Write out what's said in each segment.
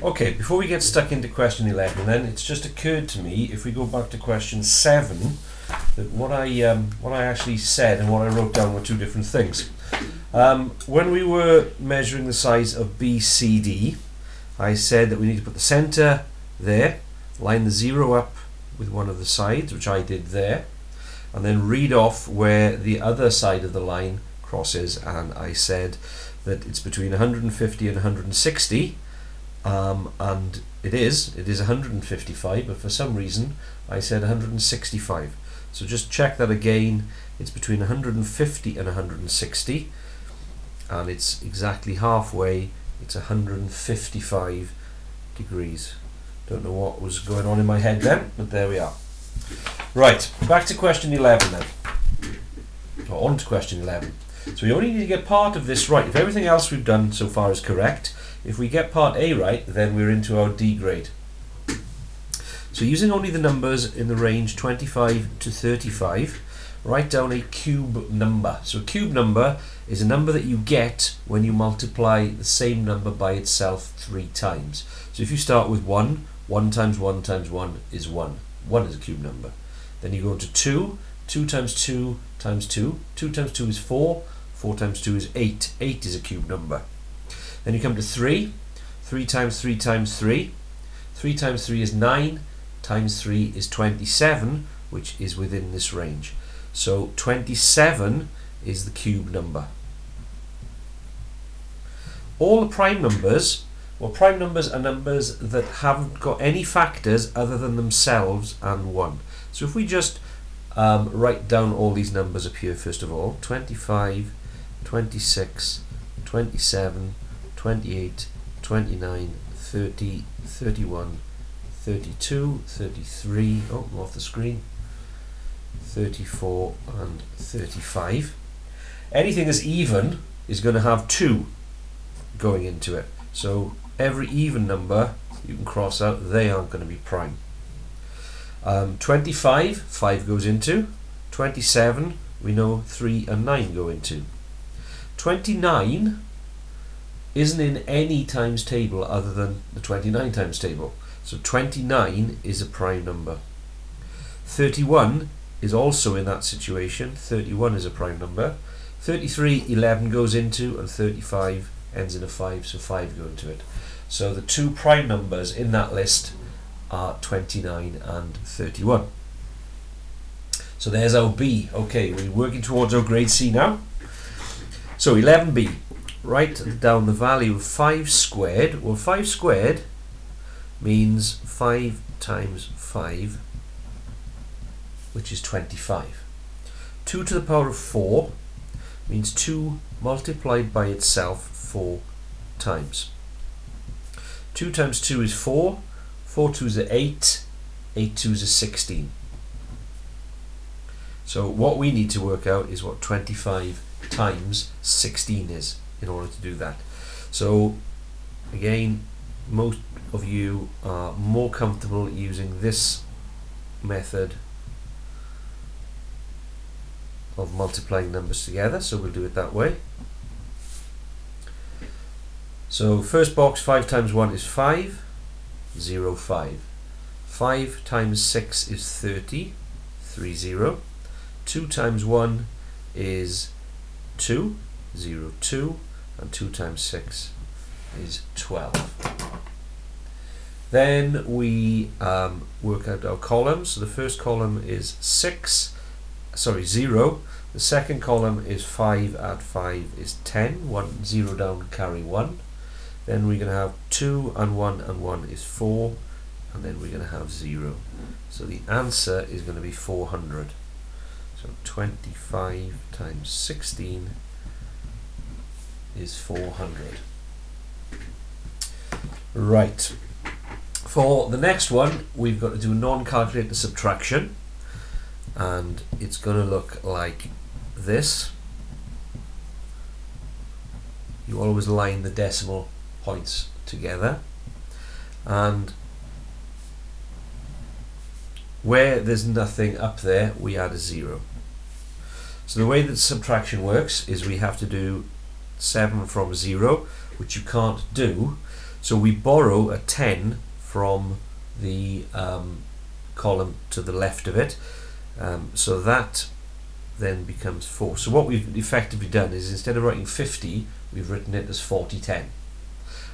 Okay, before we get stuck into question 11 then, it's just occurred to me, if we go back to question 7, that what I actually said and what I wrote down were two different things. When we were measuring the size of BCD, I said that we need to put the centre there, line the 0 up with one of the sides, which I did there, and then read off where the other side of the line crosses, and I said that it's between 150 and 160, and it is 155, but for some reason I said 165. So just check that again. It's between 150 and 160, and it's exactly halfway. It's 155 degrees. Don't know what was going on in my head then, but there we are. Right, back to question 11 then. Or on to question 11. So we only need to get part of this right. If everything else we've done so far is correct, if we get part A right, then we're into our D grade. So using only the numbers in the range 25 to 35, write down a cube number. So a cube number is a number that you get when you multiply the same number by itself 3 times. So if you start with 1, 1 times 1 times 1 is 1. 1 is a cube number. Then you go to 2, 2 times 2 times 2. 2 times 2 is 4, 4 times 2 is 8. 8 is a cube number. Then you come to 3, 3 times 3 times 3. 3 times 3 is 9, times 3 is 27, which is within this range. So 27 is the cube number. All the prime numbers, well, prime numbers are numbers that haven't got any factors other than themselves and 1. So if we just write down all these numbers up here first of all, 25, 26, 27, 28, 29, 30, 31, 32, 33, oh, I'm off the screen, 34 and 35. Anything that's even is going to have 2 going into it. So every even number you can cross out, they aren't going to be prime. 25, 5 goes into. 27, we know 3 and 9 go into. 29 isn't in any times table other than the 29 times table. So 29 is a prime number. 31 is also in that situation. 31 is a prime number. 33, 11 goes into, and 35 ends in a 5, so 5 go into it. So the 2 prime numbers in that list are 29 and 31. So there's our B. Okay, we're working towards our grade C now. So 11B, write down the value of 5 squared. Well, 5 squared means 5 times 5, which is 25. 2 to the power of 4 means 2 multiplied by itself 4 times. 2 times 2 is 4, 4 2s are 8, 8 2s are 16. So what we need to work out is what 25 times 16 is in order to do that. So again, most of you are more comfortable using this method of multiplying numbers together, so we'll do it that way. So first box, 5 times 1 is 5, 0, 5. 5 times 6 is 30, 3, 0. 2 times 1 is 2, 0, 2, and 2 times 6 is 12. Then we work out our columns. So the first column is 0. The second column is 5 add 5 is 10. 1, 0 down, carry 1. Then we're going to have 2 and 1 is 4. And then we're going to have 0. So the answer is going to be 400. So 25 times 16 is 400. Right. For the next one, we've got to do non-calculated subtraction, and it's going to look like this. You always line the decimal points together, and where there's nothing up there, we add a 0. So the way that subtraction works is we have to do 7 from 0, which you can't do. So we borrow a 10 from the column to the left of it, so that then becomes 4. So what we've effectively done is, instead of writing 50, we've written it as 4010.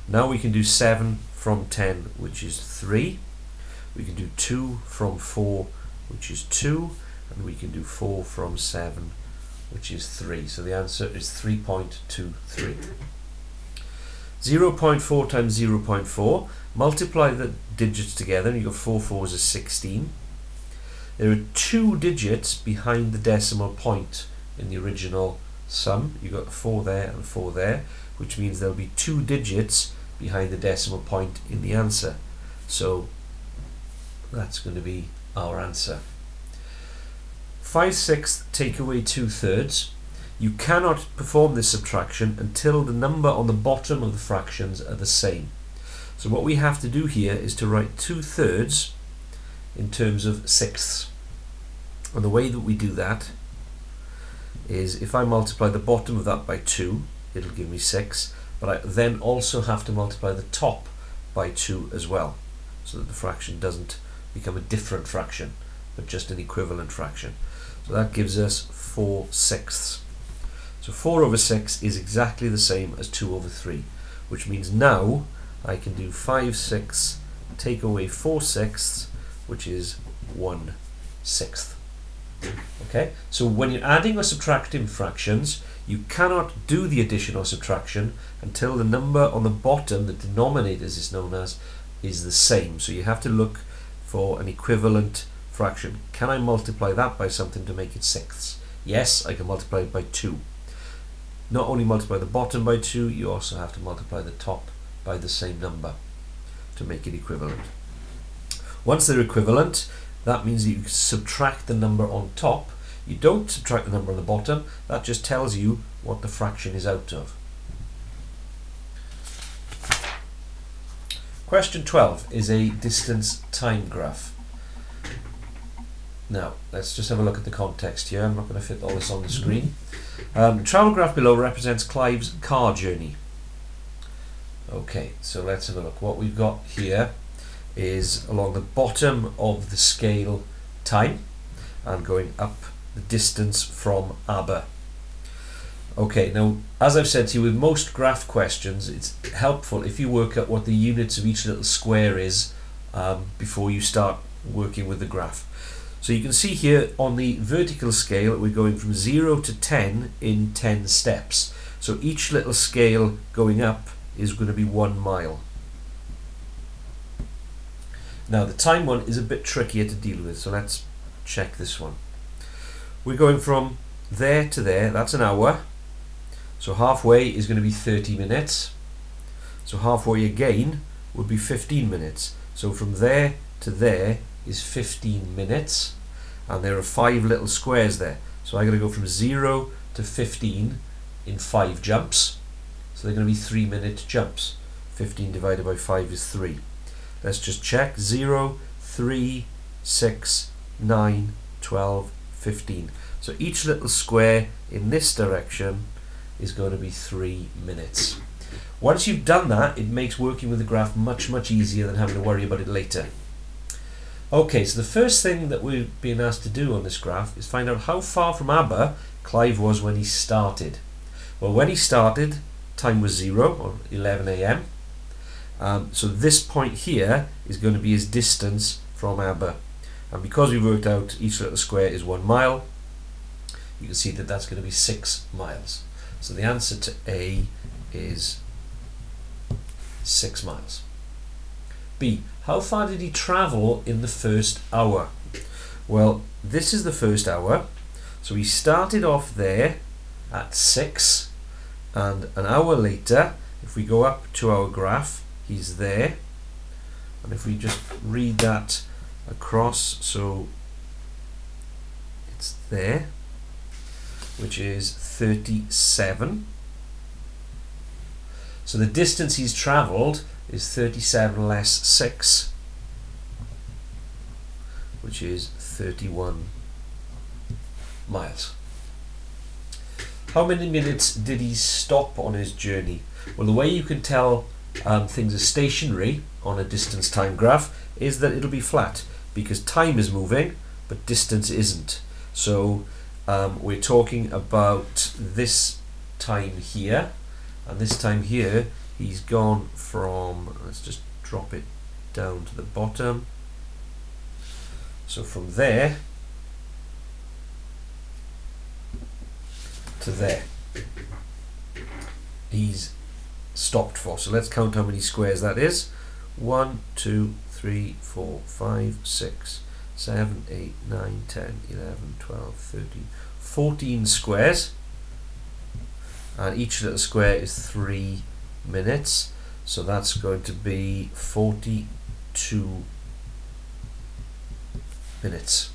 Now we can do 7 from 10, which is 3. We can do 2 from 4, which is 2, and we can do 4 from 7, which is 3. So the answer is 3.23. 0.4 times 0.4, multiply the digits together and you got 4 4s is 16. There are 2 digits behind the decimal point in the original sum. You got 4 there and 4 there, which means there'll be 2 digits behind the decimal point in the answer. So that's going to be our answer. 5/6 take away 2/3. You cannot perform this subtraction until the number on the bottom of the fractions are the same. So what we have to do here is to write 2/3 in terms of sixths. And the way that we do that is, if I multiply the bottom of that by 2, it'll give me 6, but I then also have to multiply the top by 2 as well, so that the fraction doesn't become a different fraction, but just an equivalent fraction. So that gives us 4/6. So 4 over 6 is exactly the same as 2 over 3, which means now I can do 5/6 take away 4/6, which is 1/6. Okay, so when you're adding or subtracting fractions, you cannot do the addition or subtraction until the number on the bottom, the denominator as it's known as, is the same. So you have to look for an equivalent fraction. Can I multiply that by something to make it sixths? Yes, I can multiply it by 2. Not only multiply the bottom by 2, you also have to multiply the top by the same number to make it equivalent. Once they're equivalent, that means that you subtract the number on top. You don't subtract the number on the bottom. That just tells you what the fraction is out of. Question 12 is a distance time graph. Now, let's just have a look at the context here. I'm not going to fit all this on the screen. Travel graph below represents Clive's car journey. Okay, so let's have a look. What we've got here is along the bottom of the scale time and going up the distance from Aber. Okay, now as I've said to you, with most graph questions, it's helpful if you work out what the units of each little square is before you start working with the graph. So you can see here on the vertical scale we're going from 0 to 10 in 10 steps. So each little scale going up is going to be 1 mile. Now the time one is a bit trickier to deal with, so let's check this one. We're going from there to there, that's an hour. So halfway is going to be 30 minutes. So halfway again would be 15 minutes. So from there to there is 15 minutes, and there are 5 little squares there. So I'm going to go from 0 to 15 in 5 jumps. So they're going to be 3-minute jumps. 15 divided by 5 is 3. Let's just check. 0, 3, 6, 9, 12, 15. So each little square in this direction is going to be 3 minutes. Once you've done that, it makes working with the graph much easier than having to worry about it later. Okay, so the first thing that we're being asked to do on this graph is find out how far from Aber Clive was when he started. Well, when he started, time was 0, or 11 AM. So this point here is going to be his distance from Aber. And because we've worked out each little square is 1 mile, you can see that that's going to be 6 miles. So the answer to A is 6 miles. B, how far did he travel in the first hour? Well, this is the first hour. So he started off there at 6, and an hour later, if we go up to our graph, he's there. And if we just read that across, so it's there, which is 37. So the distance he's travelled is 37 less 6, which is 31 miles. How many minutes did he stop on his journey? Well, the way you can tell things are stationary on a distance time graph is that it'll be flat, because time is moving but distance isn't. So we're talking about this time here, and this time here he's gone from, let's just drop it down to the bottom, so from there to there he's stopped for. So let's count how many squares that is. 1, 2, 3, 4, 5, 6, 7, 8, 9, 10, 11, 12, 13, 14 squares, and each little square is 3 minutes, so that's going to be 42 minutes.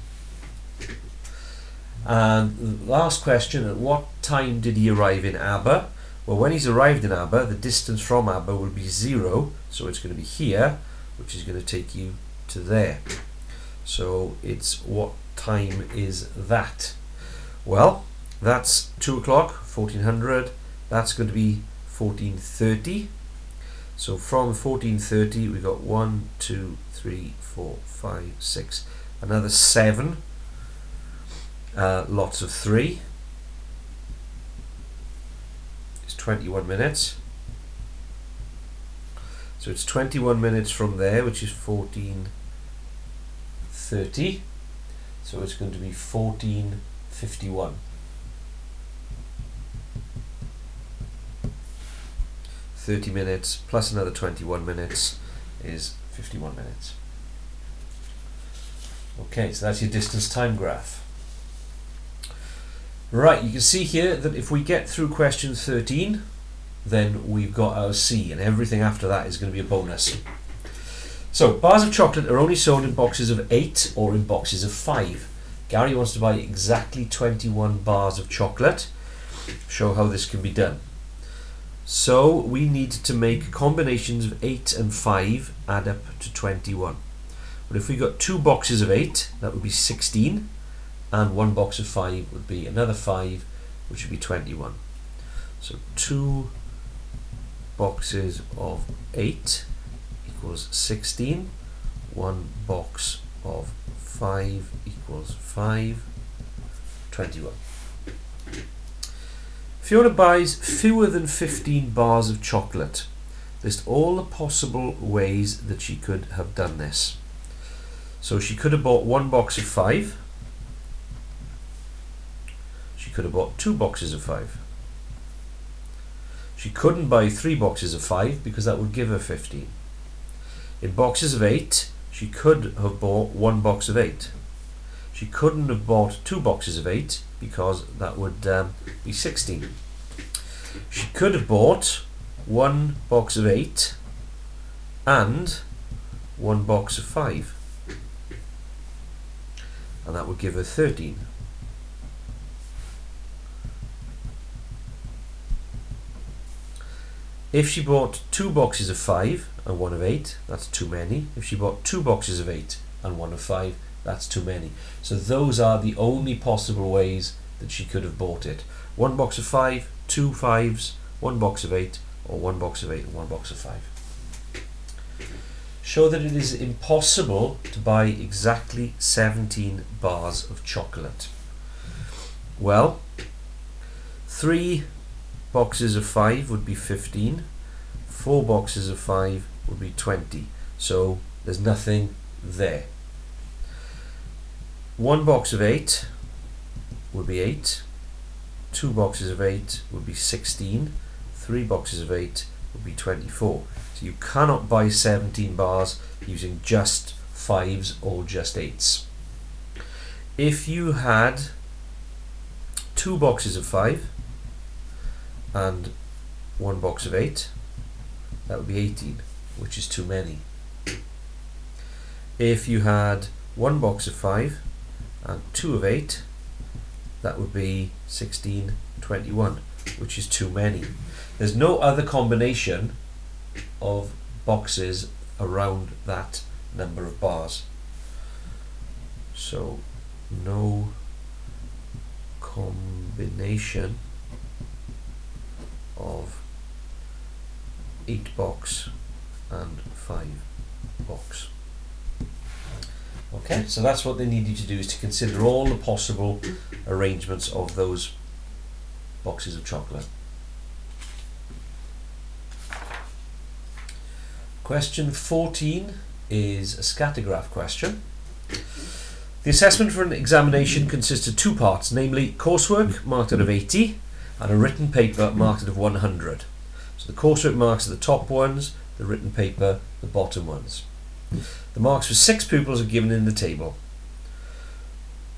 And the last question, at what time did he arrive in Aber? Well, when he's arrived in Aber, the distance from Aber will be 0, so it's going to be here, which is going to take you to there. So it's what time is that? Well, that's 2 o'clock, 1400, that's going to be 1430. So from 1430 we got 1, 2, 3, 4, 5, 6, another 7 lots of 3. It's 21 minutes. So it's 21 minutes from there, which is 1430. So it's going to be 1451. 30 minutes plus another 21 minutes is 51 minutes. Okay, so that's your distance time graph. Right, you can see here that if we get through question 13, then we've got our C, and everything after that is going to be a bonus. So, bars of chocolate are only sold in boxes of 8 or in boxes of 5. Gary wants to buy exactly 21 bars of chocolate. Show how this can be done. So, we need to make combinations of 8 and 5 add up to 21. But if we got 2 boxes of 8, that would be 16. And 1 box of 5 would be another 5, which would be 21. So 2 boxes of 8 equals 16. 1 box of 5 equals 5, 21. Fiona buys fewer than 15 bars of chocolate. List all the possible ways that she could have done this. So she could have bought 1 box of 5. She could have bought 2 boxes of 5. She couldn't buy 3 boxes of 5 because that would give her 15. In boxes of 8, she could have bought 1 box of 8. She couldn't have bought 2 boxes of 8 because that would be 16. She could have bought 1 box of 8 and 1 box of 5, and that would give her 13. If she bought 2 boxes of 5 and 1 of 8, that's too many. If she bought 2 boxes of 8 and 1 of 5, that's too many. So those are the only possible ways that she could have bought it. 1 box of 5, 2 5s, 1 box of 8, or 1 box of 8 and 1 box of 5. Show that it is impossible to buy exactly 17 bars of chocolate. Well, 3 boxes of 5 would be 15, 4 boxes of 5 would be 20, so there's nothing there. 1 box of 8 would be 8, 2 boxes of 8 would be 16, 3 boxes of 8 would be 24. So you cannot buy 17 bars using just 5s or just 8s. If you had 2 boxes of 5 and 1 box of 8, that would be 18, which is too many. If you had 1 box of 5 and 2 of 8, that would be 16, 21, which is too many. There's no other combination of boxes around that number of bars. So no combination of 8 box and 5 box. Okay, so that's what they need you to do, is to consider all the possible arrangements of those boxes of chocolate. Question 14 is a scattergraph question. The assessment for an examination consists of 2 parts, namely coursework marked out of 80 and a written paper marked out of 100. So the coursework marks are the top ones, the written paper the bottom ones. The marks for 6 pupils are given in the table.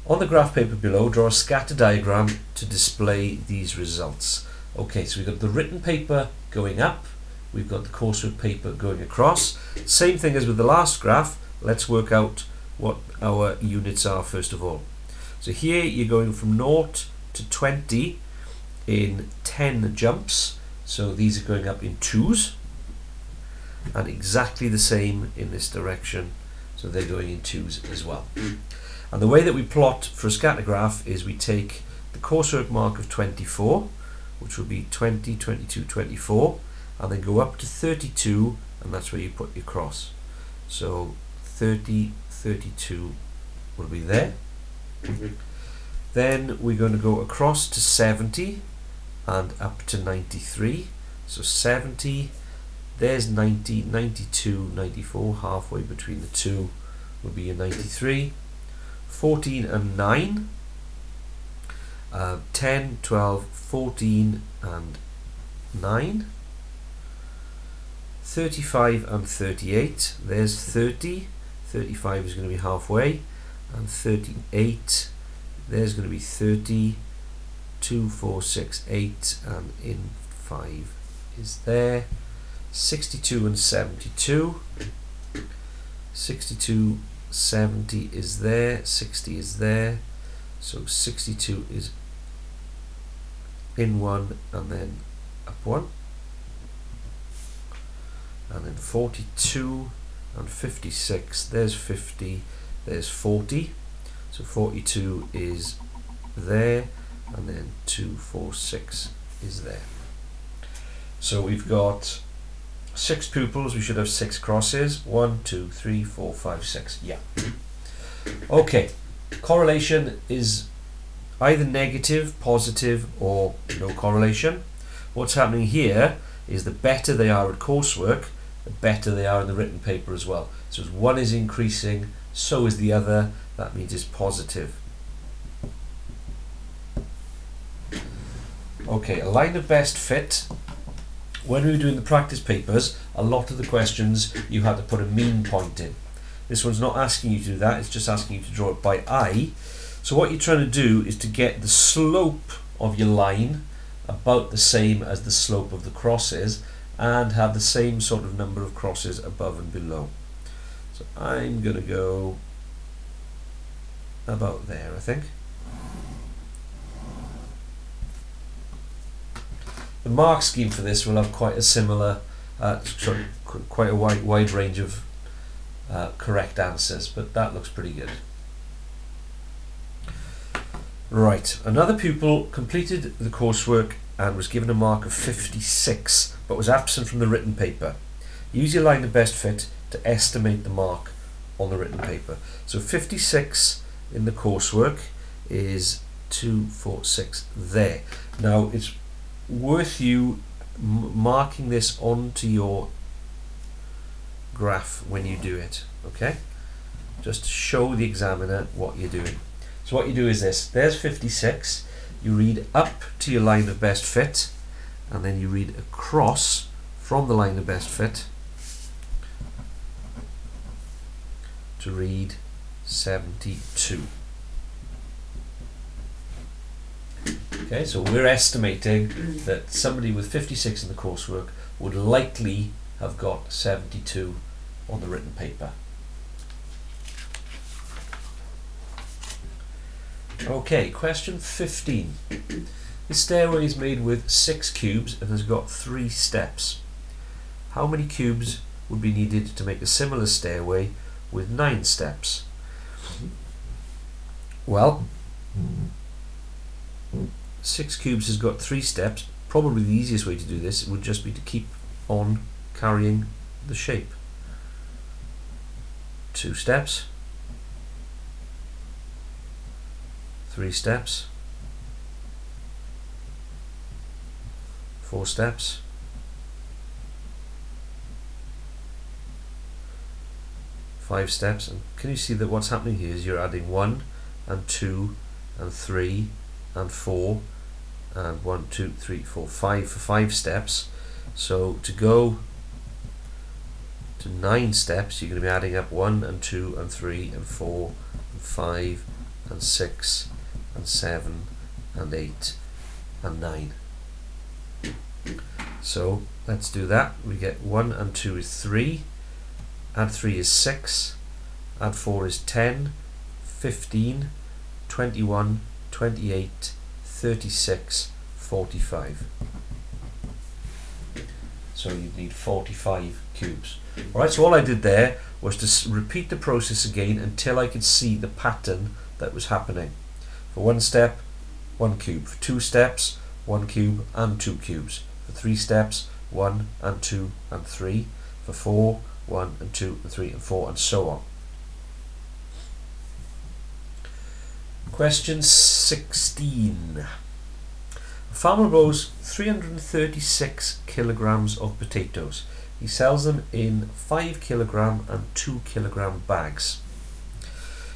On the graph paper below, draw a scatter diagram to display these results. Okay, so we've got the written paper going up, we've got the coursework paper going across. Same thing as with the last graph. Let's work out what our units are first of all. So here you're going from 0 to 20 in 10 jumps. So these are going up in 2s. And exactly the same in this direction, so they're going in 2s as well. And the way that we plot for a scatter graph is we take the coursework mark of 24, which will be 20, 22, 24, and then go up to 32, and that's where you put your cross. So 30, 32 will be there. Then we're going to go across to 70 and up to 93. So 70, there's 90, 92, 94, halfway between the two will be a 93. 14 and 9, 10, 12, 14 and 9, 35 and 38, there's 30, 35 is going to be halfway, and 38, there's going to be 30, 2, 4, 6, 8, and in 5 is there. 62 and 72, 62, 70 is there, 60 is there, so 62 is in 1 and then up 1, and then 42 and 56, there's 50, there's 40, so 42 is there, and then 2, 4, 6 is there. So we've got 6 pupils, we should have 6 crosses. 1, 2, 3, 4, 5, 6. Yeah. Okay. Correlation is either negative, positive, or no correlation. What's happening here is the better they are at coursework, the better they are in the written paper as well. So as one is increasing, so is the other. That means it's positive. Okay, a line of best fit. When we were doing the practice papers, a lot of the questions you had to put a mean point in. This one's not asking you to do that, it's just asking you to draw it by eye. So what you're trying to do is to get the slope of your line about the same as the slope of the crosses and have the same sort of number of crosses above and below. So I'm going to go about there, I think. The mark scheme for this will have quite a similar, quite a wide range of correct answers, but that looks pretty good. Right, another pupil completed the coursework and was given a mark of 56, but was absent from the written paper. Use your line of best fit to estimate the mark on the written paper. So 56 in the coursework is 2, 4, 6 there. Now it's worth you marking this onto your graph when you do it, okay? Just to show the examiner what you're doing. So what you do is this, there's 56, you read up to your line of best fit, and then you read across from the line of best fit to read 72. Okay, so we're estimating that somebody with 56 in the coursework would likely have got 72 on the written paper. Okay, question 15. The stairway is made with 6 cubes and has got 3 steps. How many cubes would be needed to make a similar stairway with 9 steps? Well, 6 cubes has got 3 steps. Probably the easiest way to do this would just be to keep on carrying the shape. 2 steps, 3 steps, 4 steps, 5 steps, and can you see that what's happening here is you're adding 1 and 2 and 3 and 4 and 1, 2, 3, 4, 5 for 5 steps. So to go to 9 steps, you're going to be adding up 1 and 2 and 3 and 4 and 5 and 6 and 7 and 8 and 9. So let's do that. We get 1 and 2 is 3, add 3 is 6, add 4 is 10, 15, 21, 28, 36, 45. So you need 45 cubes. Alright, so all I did there was to repeat the process again until I could see the pattern that was happening. For 1 step, 1 cube. For 2 steps, 1 cube and 2 cubes. For 3 steps, 1 and 2 and 3. For 4, 1 and 2 and 3 and 4 and so on. Question 16. A farmer grows 336 kilograms of potatoes. He sells them in 5 kilogram and 2 kilogram bags.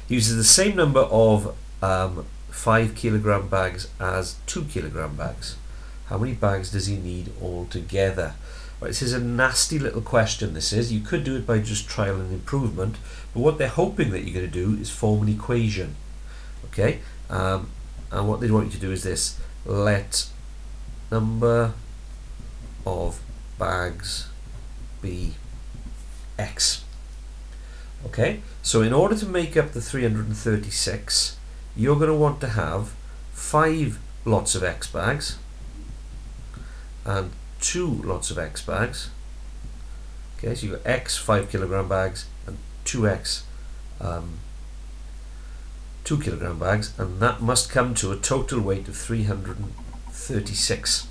He uses the same number of 5 kilogram bags as 2 kilogram bags. How many bags does he need altogether? Right, this is a nasty little question, this is. You could do it by just trial and improvement, but what they're hoping that you're going to do is form an equation. Okay, and what they want you to do is this: let number of bags be X. Okay, so in order to make up the 336, you're going to want to have 5 lots of X bags and 2 lots of X bags. Okay, so you've got X 5 kilogram bags and 2X 2 kilogram bags, and that must come to a total weight of 336.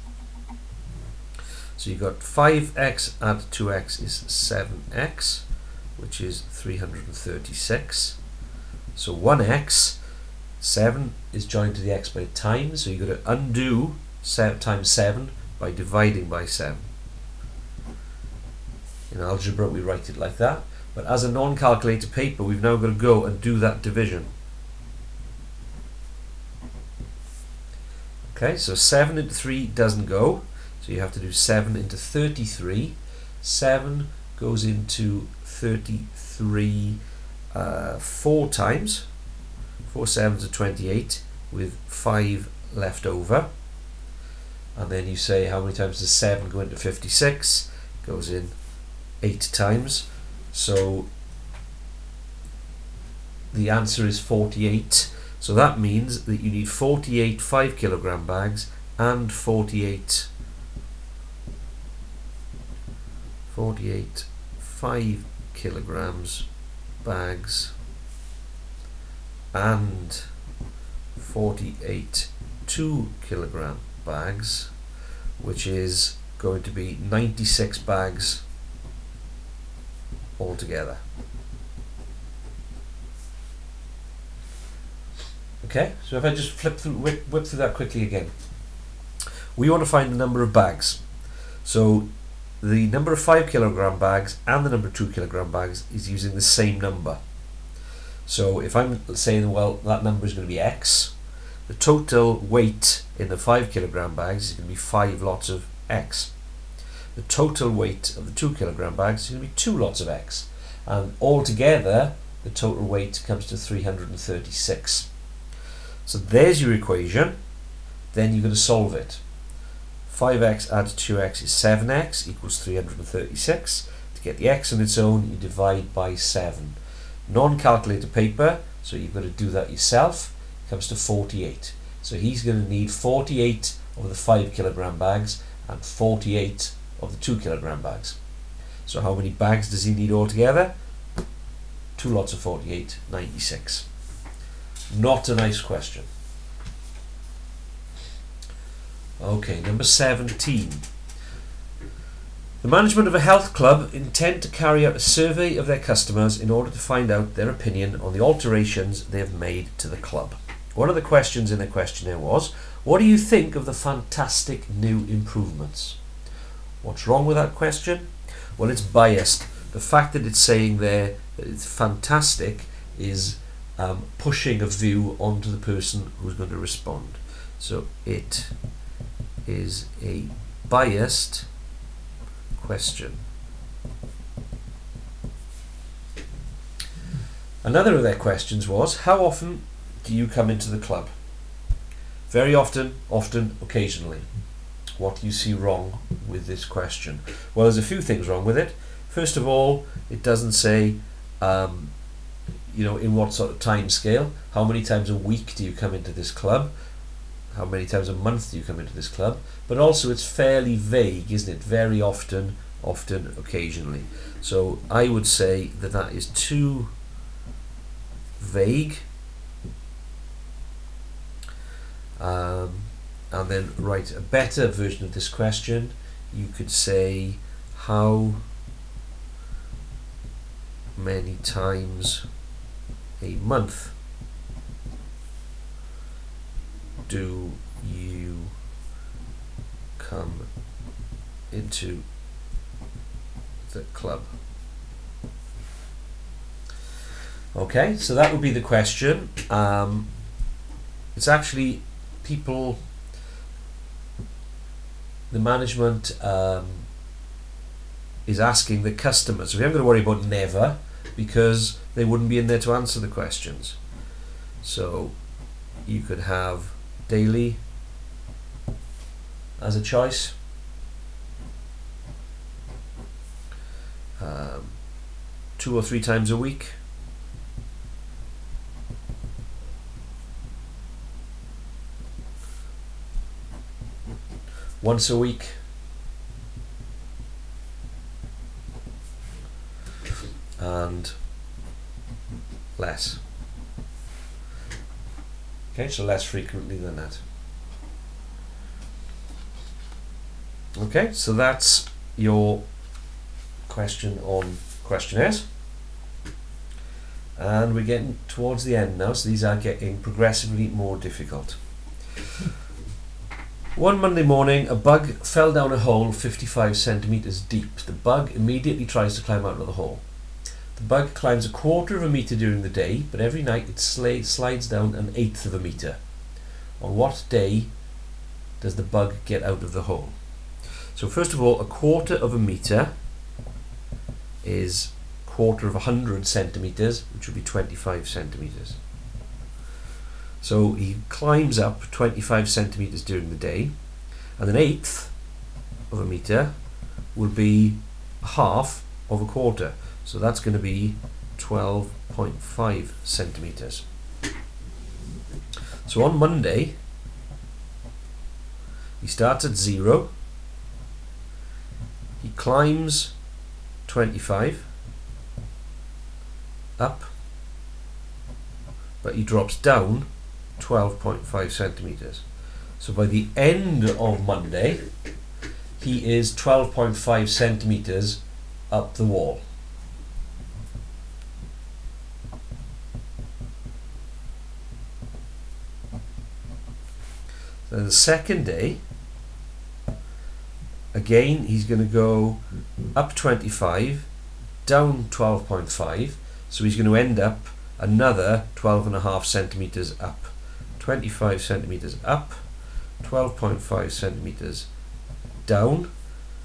So you've got 5x add 2x is 7x, which is 336. So 1x, 7 is joined to the x by times, so you've got to undo times 7 by dividing by 7. In algebra we write it like that, but as a non-calculator paper we've now got to go and do that division. Okay, so 7 into 3 doesn't go, so you have to do 7 into 33. 7 goes into 33 4 times. 4 7s are 28 with 5 left over. And then you say how many times does 7 go into 56? It goes in 8 times. So the answer is 48. So that means that you need 48 5 kilogram bags and 48 5 kilograms bags and 48 2 kilogram bags, which is going to be 96 bags altogether. Okay, so if I just whip through that quickly again, we want to find the number of bags. So the number of 5 kilogram bags and the number of 2 kilogram bags is using the same number. So if I'm saying, well, that number is going to be X, the total weight in the 5 kilogram bags is going to be 5 lots of X. The total weight of the 2 kilogram bags is going to be 2 lots of X. And altogether, the total weight comes to 336. So there's your equation. Then you're going to solve it. 5x add 2x is 7x equals 336. To get the x on its own, you divide by 7. Non-calculator paper, so you've got to do that yourself, comes to 48. So he's going to need 48 of the 5 kilogram bags and 48 of the 2 kilogram bags. So how many bags does he need altogether? 2 lots of 48, 96. Not a nice question. Okay, number 17. The management of a health club intend to carry out a survey of their customers in order to find out their opinion on the alterations they have made to the club. One of the questions in the questionnaire was, what do you think of the fantastic new improvements? What's wrong with that question? Well, it's biased. The fact that it's saying there that it's fantastic is pushing a view onto the person who's going to respond. So it is a biased question. Another of their questions was, how often do you come into the club? Very often, occasionally. What do you see wrong with this question? Well, there's a few things wrong with it. First of all, it doesn't say in what sort of time scale. How many times a week do you come into this club? How many times a month do you come into this club? But also it's fairly vague, isn't it? Very often, occasionally. So I would say that that is too vague. And then write a better version of this question. You could say, how many times a month do you come into the club? Okay, so that would be the question. It's actually people, the management is asking the customers. So we haven't got to worry about never, because they wouldn't be in there to answer the questions. So you could have daily as a choice. 2 or 3 times a week. Once a week. And less. Okay, so less frequently than that. Okay, so that's your question on questionnaires. And we're getting towards the end now, so these are getting progressively more difficult. One Monday morning, a bug fell down a hole 55 centimeters deep. The bug immediately tries to climb out of the hole. The bug climbs 1/4 of a meter during the day, but every night it slides down 1/8 of a meter. On what day does the bug get out of the hole? So first of all, 1/4 of a meter is 1/4 of 100 centimeters, which would be 25 centimeters. So he climbs up 25 centimeters during the day, and 1/8 of a meter will be half of 1/4. So that's going to be 12.5 centimeters. So on Monday, he starts at 0, he climbs 25 up, but he drops down 12.5 centimeters. So by the end of Monday, he is 12.5 centimeters up the wall. Then the second day, again he's going to go up 25, down 12.5, so he's going to end up another 12.5 centimeters up. 25 centimeters up, 12.5 centimeters down,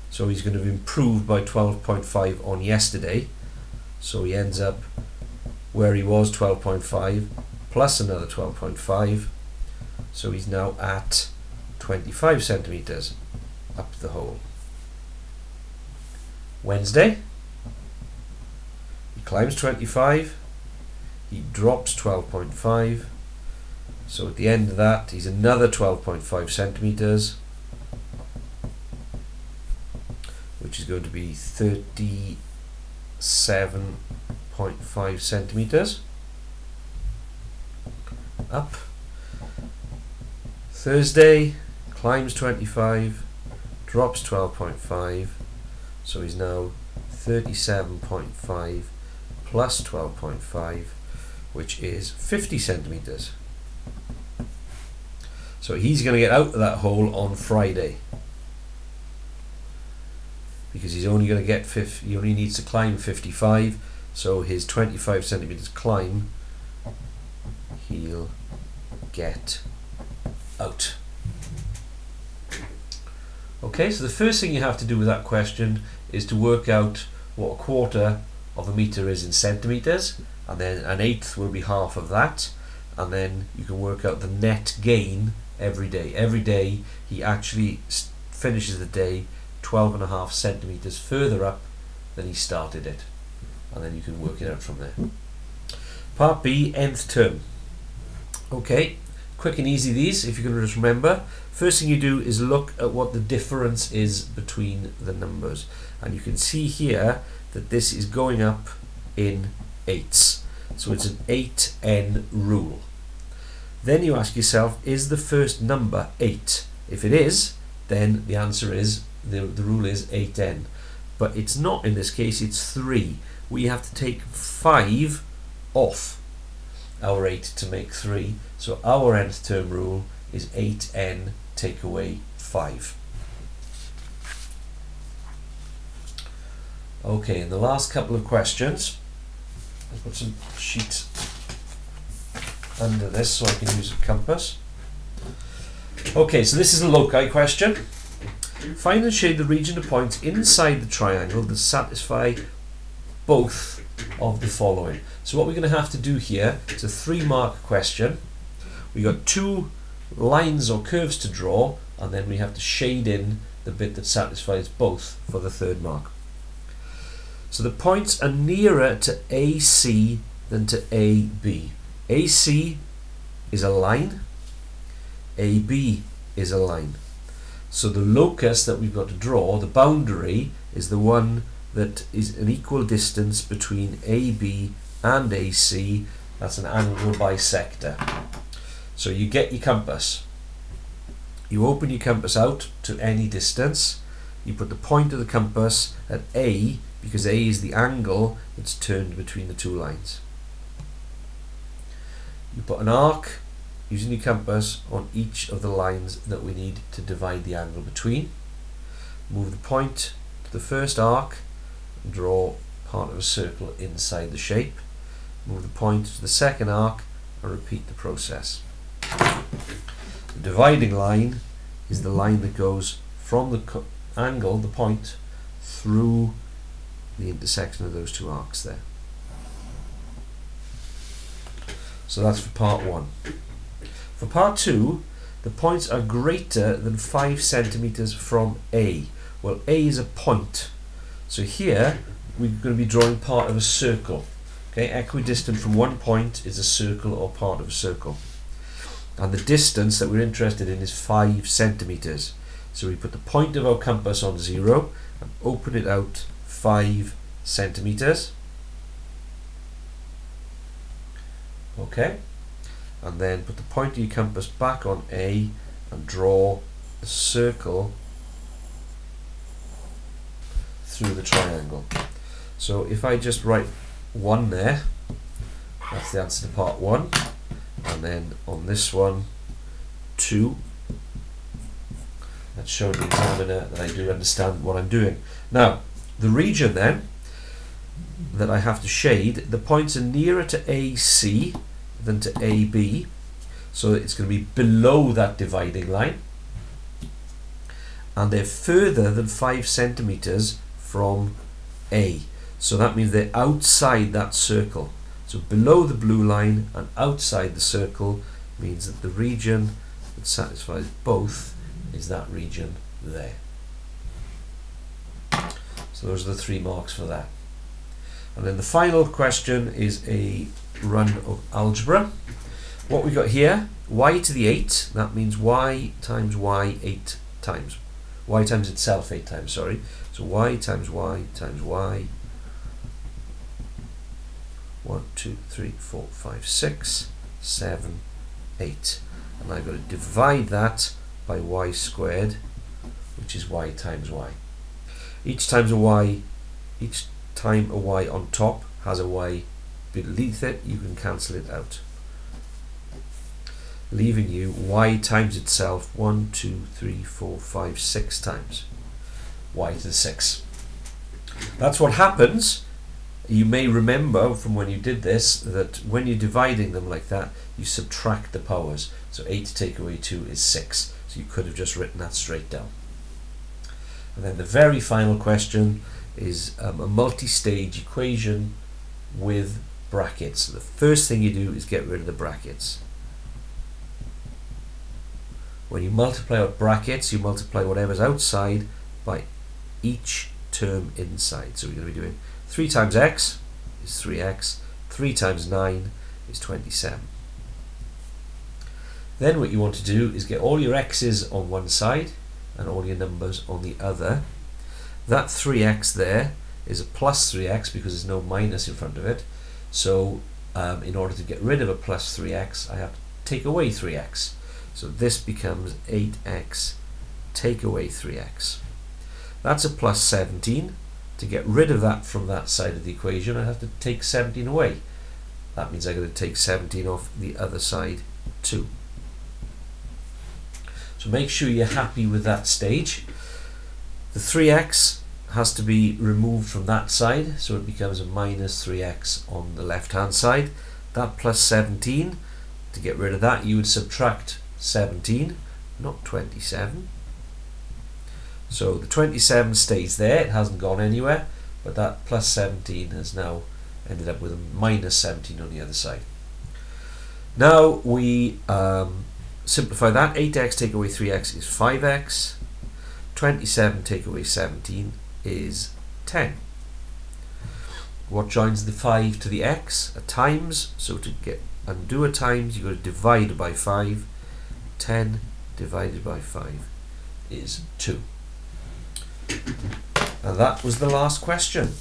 so he's going to improve by 12.5 on yesterday, so he ends up where he was, 12.5 plus another 12.5, so he's now at 25 centimeters up the hole. Wednesday, he climbs 25, he drops 12.5, so at the end of that he's another 12.5 centimeters, which is going to be 37.5 centimeters up. Thursday, climbs 25, drops 12.5, So he's now 37.5 plus 12.5, which is 50 centimeters. So he's going to get out of that hole on Friday, because he's only going to get he only needs to climb 55. So his 25 centimeters climb, he'll get out. Okay, so the first thing you have to do with that question is to work out what a quarter of a meter is in centimeters, and then an eighth will be half of that, and then you can work out the net gain every day. Every day he actually finishes the day 12.5 centimeters further up than he started it, and then you can work it out from there. Part B, nth term. Okay, quick and easy these, if you can just remember. First thing you do is look at what the difference is between the numbers, and you can see here that this is going up in eighths, so it's an 8n rule. Then you ask yourself, is the first number 8? If it is, then the answer is, the rule is 8n, but it's not in this case, it's 3. We have to take 5 off our 8 to make 3, so our nth term rule is 8n take away 5. Okay, in the last couple of questions, I'll put some sheets under this so I can use a compass. Okay, so this is a loci question. Find and shade the region of points inside the triangle that satisfy both of the following. So what we're going to have to do here, it's a 3-mark question. We got 2 lines or curves to draw, and then we have to shade in the bit that satisfies both for the 3rd mark. So the points are nearer to AC than to AB. AC is a line, AB is a line. So the locus that we've got to draw, the boundary, is the one that is an equal distance between AB and AC. That's an angle bisector. So you get your compass. You open your compass out to any distance. You put the point of the compass at A, because A is the angle that's turned between the 2 lines. You put an arc using your compass on each of the lines that we need to divide the angle between. Move the point to the first arc and draw part of a circle inside the shape. Move the point to the second arc and repeat the process. The dividing line is the line that goes from the angle, the point, through the intersection of those 2 arcs there. So that's for part 1. For part 2, the points are greater than 5 centimeters from A. Well, A is a point, so here we're going to be drawing part of a circle. Okay, equidistant from one point is a circle or part of a circle, and the distance that we're interested in is 5 centimeters. So we put the point of our compass on 0 and open it out 5 centimeters. Okay, and then put the point of your compass back on A and draw a circle through the triangle. So if I just write 1 there, that's the answer to part 1, and then on this one 2. That's showing the examiner that I do understand what I'm doing. Now the region then that I have to shade, the points are nearer to AC than to AB, so it's going to be below that dividing line, and they're further than 5 centimeters from A, so that means they're outside that circle. So below the blue line and outside the circle means that the region that satisfies both is that region there. So those are the 3 marks for that. And then the final question is a run of algebra. What we got here, y to the 8, that means y times y 8 times. Y times itself 8 times, sorry. So y times y times y. 1, 2, 3, 4, 5, 6, 7, 8. And I've got to divide that by y squared, which is y times y. Each time a y on top has a y beneath it, you can cancel it out, leaving you y times itself 1, 2, 3, 4, 5, 6 times. Y to the 6. That's what happens. You may remember from when you did this that when you're dividing them like that, you subtract the powers. So 8 to take away 2 is 6. So you could have just written that straight down. And then the very final question is a multi-stage equation with brackets. So the first thing you do is get rid of the brackets. When you multiply out brackets, you multiply whatever's outside by each term inside. So we're going to be doing 3 times x is 3x, 3 times 9 is 27. Then what you want to do is get all your x's on one side and all your numbers on the other. That 3x there is a plus 3x because there's no minus in front of it. So in order to get rid of a plus 3x, I have to take away 3x. So this becomes 8x take away 3x. That's a plus 17. To get rid of that from that side of the equation, I have to take 17 away. That means I'm going to take 17 off the other side too. So make sure you're happy with that stage. The 3x has to be removed from that side, so it becomes a minus 3x on the left hand side. That plus 17, to get rid of that you would subtract 17, not 27. So the 27 stays there, it hasn't gone anywhere, but that plus 17 has now ended up with a minus 17 on the other side. Now we simplify that. 8x take away 3x is 5x. 27 take away 17 is 10. What joins the 5 to the x? A times. So to undo a times, you've got to divide by 5. 10 divided by 5 is 2. And that was the last question.